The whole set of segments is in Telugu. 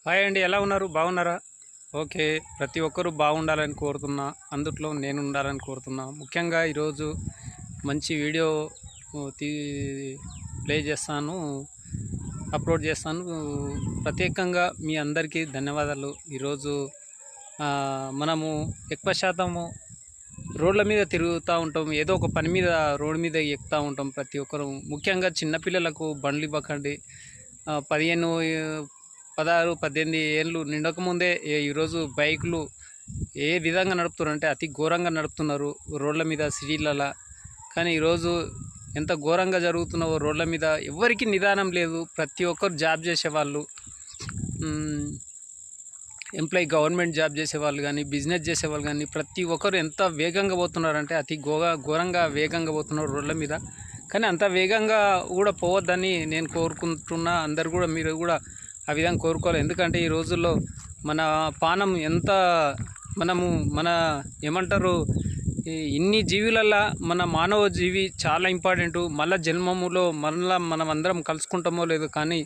హాయ్ అండి, ఎలా ఉన్నారు? బాగున్నారా? ఓకే. ప్రతి ఒక్కరూ బాగుండాలని కోరుతున్నా. అందుట్లో నేను ఉండాలని కోరుతున్నా. ముఖ్యంగా ఈరోజు మంచి వీడియో తీ ప్లే చేస్తాను, అప్లోడ్ చేస్తాను. ప్రత్యేకంగా మీ అందరికీ ధన్యవాదాలు. ఈరోజు మనము ఎక్కువ శాతము రోడ్ల మీద తిరుగుతూ ఉంటాం. ఏదో ఒక పని మీద రోడ్డు మీద ఎక్కుతూ ఉంటాం ప్రతి ఒక్కరు. ముఖ్యంగా చిన్నపిల్లలకు బండ్లు ఇవ్వకండి. 15, 16, 18 ఏళ్ళు నిండకముందే ఈరోజు బైకులు ఏ విధంగా నడుపుతున్నారంటే అతి ఘోరంగా నడుపుతున్నారు రోడ్ల మీద, సిటీలలో. కానీ ఈరోజు ఎంత ఘోరంగా జరుగుతున్నావో రోడ్ల మీద, ఎవరికి నిదానం లేదు. ప్రతి ఒక్కరు జాబ్ చేసేవాళ్ళు, ఎంప్లాయీ, గవర్నమెంట్ జాబ్ చేసేవాళ్ళు కానీ, బిజినెస్ చేసేవాళ్ళు కానీ, ప్రతి ఒక్కరు ఎంత వేగంగా పోతున్నారంటే అతి ఘోరంగా వేగంగా పోతున్నారు రోడ్ల మీద. కానీ అంత వేగంగా కూడా పోవద్దని నేను కోరుకుంటున్నా. అందరు కూడా, మీరు కూడా ఆ విధంగా కోరుకోవాలి. ఎందుకంటే ఈ రోజుల్లో మన పానం ఎంత, మన ఏమంటారు, ఇన్ని జీవులల్లో మన మానవ జీవి చాలా ఇంపార్టెంటు. మళ్ళీ జన్మములో మనం అందరం కలుసుకుంటామో లేదో, కానీ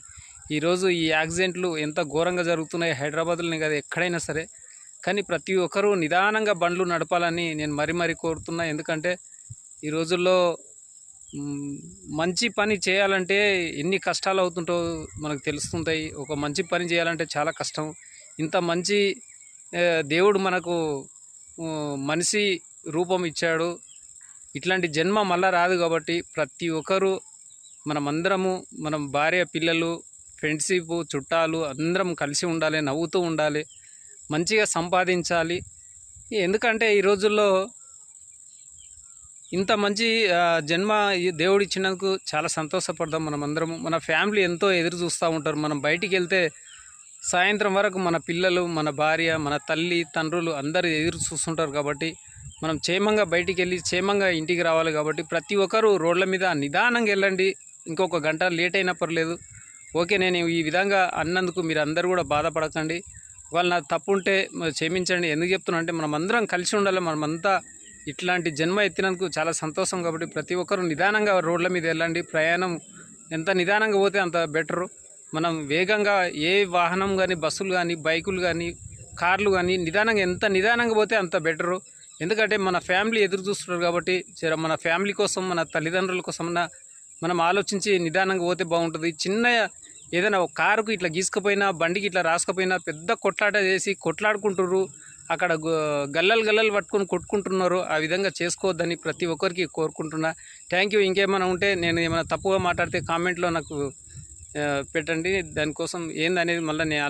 ఈరోజు ఈ యాక్సిడెంట్లు ఎంత ఘోరంగా జరుగుతున్నాయి హైదరాబాద్లోనే కదా, ఎక్కడైనా సరే. కానీ ప్రతి ఒక్కరూ నిదానంగా బండ్లు నడపాలని నేను మరీ కోరుతున్నా. ఎందుకంటే ఈ రోజుల్లో మంచి పని చేయాలంటే ఎన్ని కష్టాలు అవుతుంటో మనకు తెలుస్తుంటాయి. ఒక మంచి పని చేయాలంటే చాలా కష్టం. ఇంత మంచి దేవుడు మనకు మనిషి రూపం ఇచ్చాడు. ఇట్లాంటి జన్మ మళ్ళా రాదు. కాబట్టి ప్రతి ఒక్కరూ మనమందరము, మనం భార్య, పిల్లలు, ఫ్రెండ్షిప్, చుట్టాలు అందరం కలిసి ఉండాలి, నవ్వుతూ ఉండాలి, మంచిగా సంపాదించాలి. ఎందుకంటే ఈ రోజుల్లో ఇంత మంచి జన్మ దేవుడు ఇచ్చినందుకు చాలా సంతోషపడదాం మనమందరము. మన ఫ్యామిలీ ఎంతో ఎదురు చూస్తూ ఉంటారు. మనం బయటికి వెళ్తే సాయంత్రం వరకు మన పిల్లలు, మన భార్య, మన తల్లి, తండ్రులు అందరూ ఎదురు చూస్తుంటారు. కాబట్టి మనం క్షేమంగా బయటికి వెళ్ళి క్షేమంగా ఇంటికి రావాలి. కాబట్టి ప్రతి ఒక్కరూ రోడ్ల మీద నిదానంగా వెళ్ళండి. ఇంకొక గంట లేట్ అయినా పర్లేదు. ఓకే, నేను ఈ విధంగా అన్నందుకు మీరు అందరూ కూడా బాధపడకండి. ఒకవేళ నా తప్పు ఉంటే క్షమించండి. ఎందుకు చెప్తున్నా అంటే మనమందరం కలిసి ఉండాలి. మనమంతా ఇట్లాంటి జన్మ ఎత్తినందుకు చాలా సంతోషం. కాబట్టి ప్రతి ఒక్కరూ నిదానంగా రోడ్ల మీద వెళ్ళండి. ప్రయాణం ఎంత నిదానంగా పోతే అంత బెటరు. మనం వేగంగా ఏ వాహనం కానీ, బస్సులు కానీ, బైకులు కానీ, కార్లు కానీ ఎంత నిదానంగా పోతే అంత బెటరు. ఎందుకంటే మన ఫ్యామిలీ ఎదురు చూస్తున్నారు. కాబట్టి మన ఫ్యామిలీ కోసం, మన తల్లిదండ్రుల కోసం మనం ఆలోచించి నిదానంగా పోతే బాగుంటుంది. చిన్న ఏదైనా ఒక కారుకు ఇట్లా గీసుకుపోయినా, బండికి ఇట్లా రాసుకుపోయినా పెద్ద కొట్లాట చేసి కొట్లాడుకుంటున్నారు. అక్కడ గల్లలు పట్టుకొని కొట్టుకుంటున్నారు. ఆ విధంగా చేసుకోవద్దని ప్రతి ఒక్కరికి కోరుకుంటున్నా. Thank you. ఇంకేమైనా ఉంటే, నేను ఏమైనా తప్పుగా మాట్లాడితే కామెంట్లో నాకు పెట్టండి. దానికోసం ఏందనేది మళ్ళీ నేను